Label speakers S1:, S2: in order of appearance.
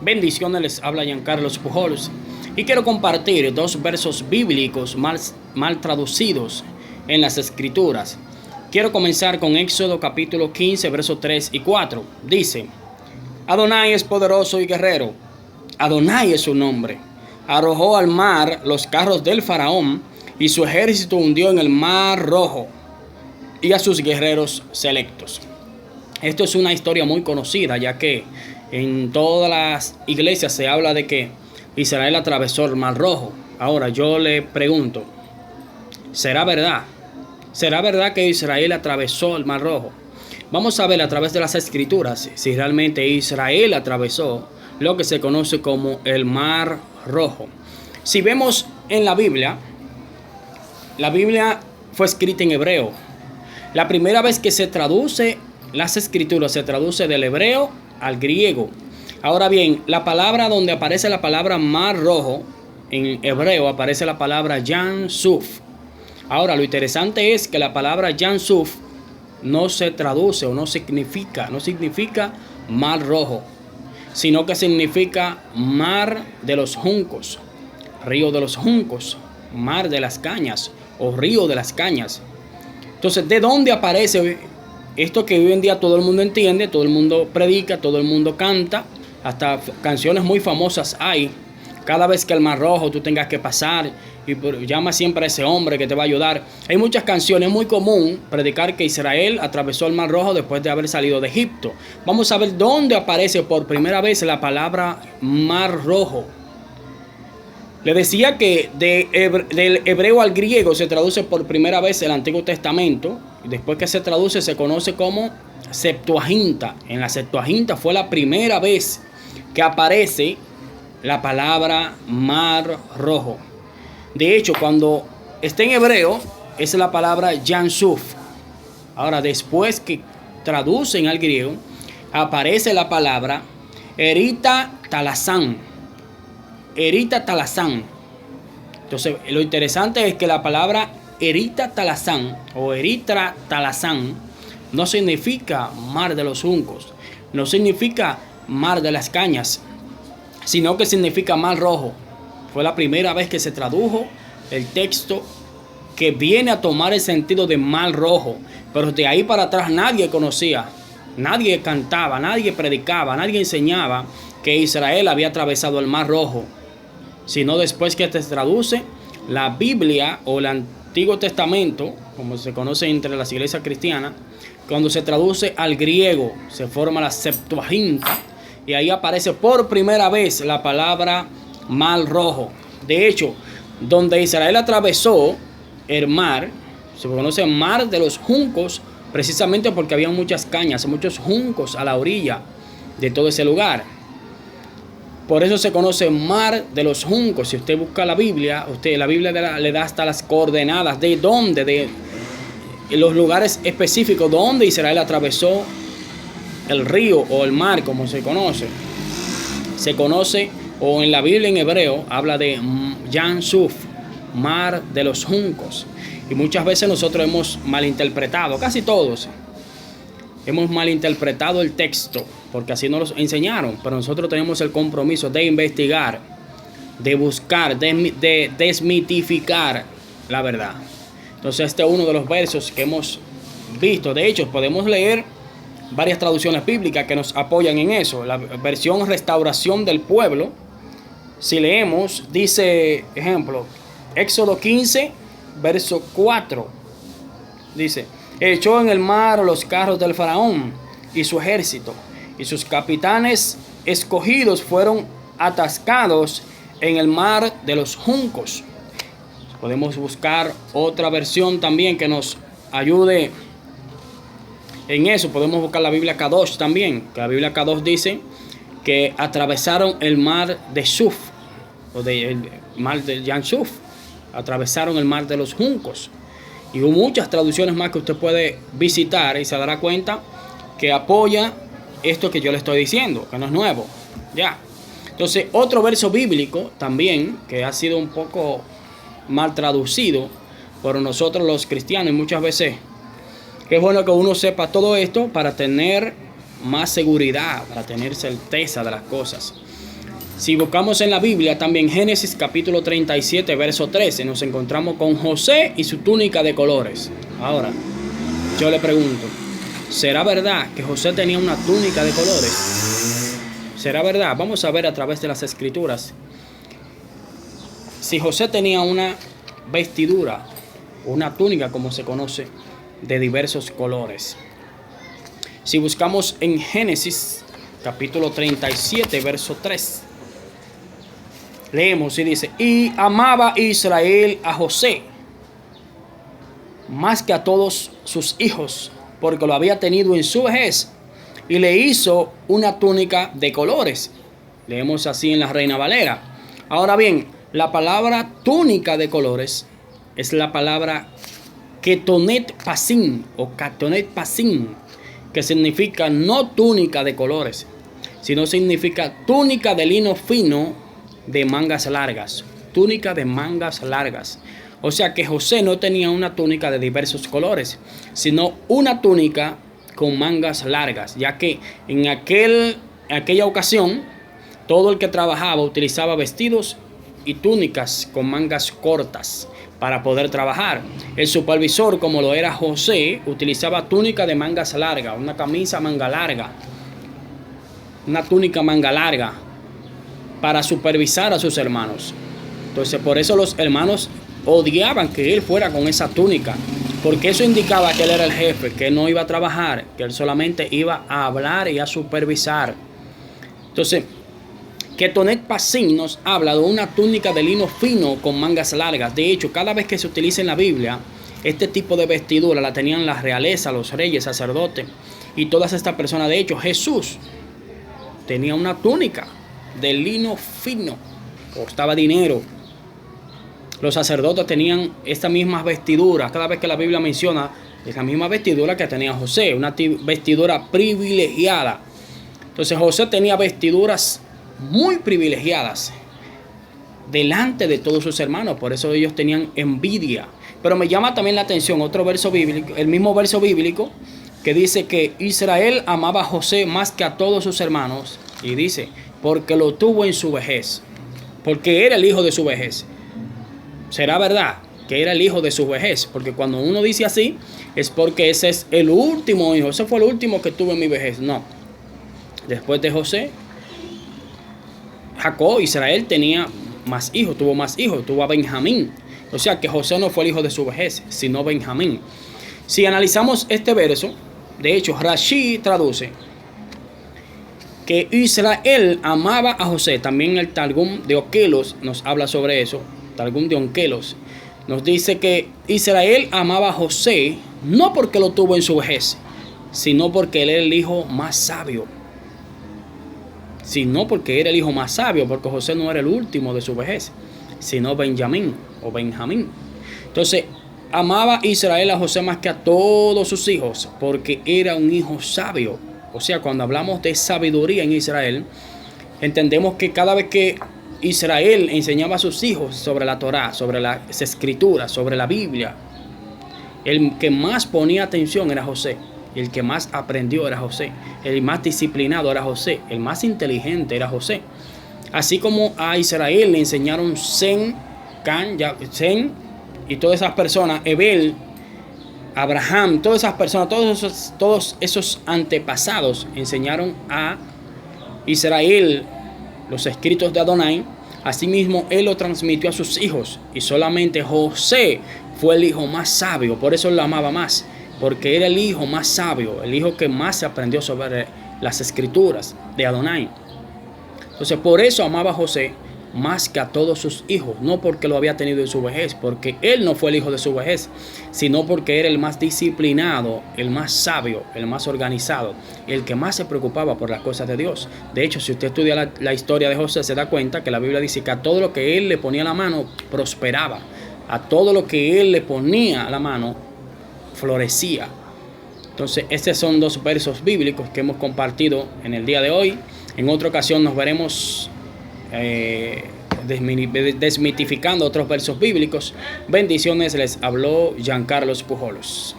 S1: Bendiciones, les habla Giancarlo Pujols y quiero compartir dos versos bíblicos mal traducidos en las Escrituras. Quiero comenzar con Éxodo capítulo 15, versos 3 y 4. Dice: Adonai es poderoso y guerrero. Adonai es su nombre. Arrojó al mar los carros del faraón y su ejército hundió en el mar rojo y a sus guerreros selectos. Esto es una historia muy conocida, ya que en todas las iglesias se habla de que Israel atravesó el mar rojo. Ahora yo le pregunto, ¿será verdad? ¿Será verdad que Israel atravesó el mar rojo? Vamos a ver a través de las escrituras si realmente Israel atravesó lo que se conoce como el mar rojo. Si vemos en la Biblia fue escrita en hebreo. La primera vez que se traduce las escrituras se traduce del hebreo al griego. Ahora bien, la palabra donde aparece la palabra mar rojo en hebreo aparece la palabra Yam Suf. Ahora, lo interesante es que la palabra Yam Suf no se traduce o no significa mar rojo, sino que significa mar de los juncos, río de los juncos, mar de las cañas o río de las cañas. Entonces, ¿de dónde aparece esto que hoy en día todo el mundo entiende, todo el mundo predica, todo el mundo canta? Hasta canciones muy famosas hay. Cada vez que el mar rojo tú tengas que pasar y llama siempre a ese hombre que te va a ayudar. Hay muchas canciones, es muy común predicar que Israel atravesó el mar rojo después de haber salido de Egipto. Vamos a ver dónde aparece por primera vez la palabra mar rojo. Le decía que del hebreo al griego se traduce por primera vez el Antiguo Testamento. Y después que se traduce se conoce como Septuaginta. En la Septuaginta fue la primera vez que aparece la palabra mar rojo. De hecho, cuando está en hebreo es la palabra Yam Suf. Ahora, después que traducen al griego, aparece la palabra Erita Talazán. Erita Talazán. Entonces, lo interesante es que la palabra Erita Talazán o Eritra Talazán no significa mar de los juncos, no significa mar de las cañas, sino que significa mar rojo. Fue la primera vez que se tradujo el texto que viene a tomar el sentido de mar rojo, pero de ahí para atrás nadie conocía, nadie cantaba, nadie predicaba, nadie enseñaba que Israel había atravesado el mar rojo, sino después que se traduce la Biblia o el Antiguo Testamento, como se conoce entre las iglesias cristianas. Cuando se traduce al griego se forma la Septuaginta y ahí aparece por primera vez la palabra mar rojo. De hecho, donde Israel atravesó el mar se conoce mar de los juncos, precisamente porque había muchas cañas, muchos juncos a la orilla de todo ese lugar. Por eso se conoce mar de los juncos. Si usted busca la Biblia le da hasta las coordenadas de dónde, de los lugares específicos donde Israel atravesó el río o el mar, como se conoce. Se conoce, o en la Biblia en hebreo, habla de Yam Suf, mar de los juncos. Y muchas veces nosotros hemos malinterpretado, casi todos, hemos malinterpretado el texto, porque así nos lo enseñaron, pero nosotros tenemos el compromiso de investigar, de buscar, de desmitificar la verdad. Entonces este es uno de los versos que hemos visto. De hecho, podemos leer varias traducciones bíblicas que nos apoyan en eso. La versión Restauración del Pueblo, si leemos, dice, ejemplo, Éxodo 15, verso 4, dice: echó en el mar los carros del faraón y su ejército, y sus capitanes escogidos fueron atascados en el mar de los juncos. Podemos buscar otra versión también que nos ayude en eso. Podemos buscar la Biblia Kadosh también, que la Biblia Kadosh dice que atravesaron el mar de Suf, o el mar de Yam Suf, atravesaron el mar de los juncos. Y hubo muchas traducciones más que usted puede visitar y se dará cuenta que apoya esto que yo le estoy diciendo, que no es nuevo. Ya. Entonces, otro verso bíblico también que ha sido un poco mal traducido por nosotros los cristianos y muchas veces, que es bueno que uno sepa todo esto para tener más seguridad, para tener certeza de las cosas. Si buscamos en la Biblia, también Génesis capítulo 37, verso 13, nos encontramos con José y su túnica de colores. Ahora, yo le pregunto, ¿será verdad que José tenía una túnica de colores? ¿Será verdad? Vamos a ver a través de las escrituras. Si José tenía una vestidura, una túnica como se conoce, de diversos colores. Si buscamos en Génesis capítulo 37, verso 3, leemos y dice: y amaba Israel a José más que a todos sus hijos, porque lo había tenido en su vejez, y le hizo una túnica de colores. Leemos así en la Reina Valera. Ahora bien, la palabra túnica de colores es la palabra ketonet pasin o katonet pasin, que significa no túnica de colores, sino significa túnica de lino fino de mangas largas. Túnica de mangas largas. O sea que José no tenía una túnica de diversos colores, sino una túnica con mangas largas, ya que en aquella ocasión todo el que trabajaba utilizaba vestidos y túnicas con mangas cortas para poder trabajar. El supervisor, como lo era José, utilizaba túnica de mangas largas, una camisa manga larga, una túnica manga larga, para supervisar a sus hermanos. Entonces, por eso los hermanos odiaban que él fuera con esa túnica, porque eso indicaba que él era el jefe, que él no iba a trabajar, que él solamente iba a hablar y a supervisar. Entonces, Ketonet Pasin nos habla de una túnica de lino fino con mangas largas. De hecho, cada vez que se utiliza en la Biblia, este tipo de vestidura la tenían la realeza, los reyes, sacerdotes y todas estas personas. De hecho, Jesús tenía una túnica de lino fino, costaba dinero. Los sacerdotes tenían estas mismas vestiduras. Cada vez que la Biblia menciona, es la misma vestidura que tenía José, una vestidura privilegiada. Entonces José tenía vestiduras muy privilegiadas delante de todos sus hermanos, por eso ellos tenían envidia. Pero me llama también la atención otro verso bíblico, el mismo verso bíblico, que dice que Israel amaba a José más que a todos sus hermanos, y dice, porque lo tuvo en su vejez, porque era el hijo de su vejez. ¿Será verdad que era el hijo de su vejez? Porque cuando uno dice así, es porque ese es el último hijo, ese fue el último que tuve en mi vejez. No, después de José, Jacob, Israel tenía más hijos, tuvo a Benjamín. O sea que José no fue el hijo de su vejez, sino Benjamín. Si analizamos este verso, de hecho, Rashi traduce que Israel amaba a José. También el Targum de Onkelos nos habla sobre eso. Targum de Onkelos nos dice que Israel amaba a José no porque lo tuvo en su vejez, sino porque él era el hijo más sabio. Sino porque era el hijo más sabio, porque José no era el último de su vejez, sino Benjamín o Benjamín. Entonces, amaba Israel a José más que a todos sus hijos, porque era un hijo sabio. O sea, cuando hablamos de sabiduría en Israel, entendemos que cada vez que Israel enseñaba a sus hijos sobre la Torá, sobre las escrituras, sobre la Biblia, el que más ponía atención era José. El que más aprendió era José. El más disciplinado era José. El más inteligente era José. Así como a Israel le enseñaron Zen, Can, Zen y todas esas personas, Ebel, Abraham, todas esas personas, todos esos antepasados enseñaron a Israel los escritos de Adonai. Asimismo, él lo transmitió a sus hijos. Y solamente José fue el hijo más sabio. Por eso él lo amaba más. Porque era el hijo más sabio, el hijo que más se aprendió sobre las escrituras de Adonai. Entonces, por eso amaba a José más que a todos sus hijos. No porque lo había tenido en su vejez, porque él no fue el hijo de su vejez, sino porque era el más disciplinado, el más sabio, el más organizado, el que más se preocupaba por las cosas de Dios. De hecho, si usted estudia la historia de José, se da cuenta que la Biblia dice que a todo lo que él le ponía la mano, prosperaba. A todo lo que él le ponía la mano, florecía. Entonces, estos son dos versos bíblicos que hemos compartido en el día de hoy. En otra ocasión nos veremos desmitificando otros versos bíblicos. Bendiciones, les habló Giancarlos Pujolos.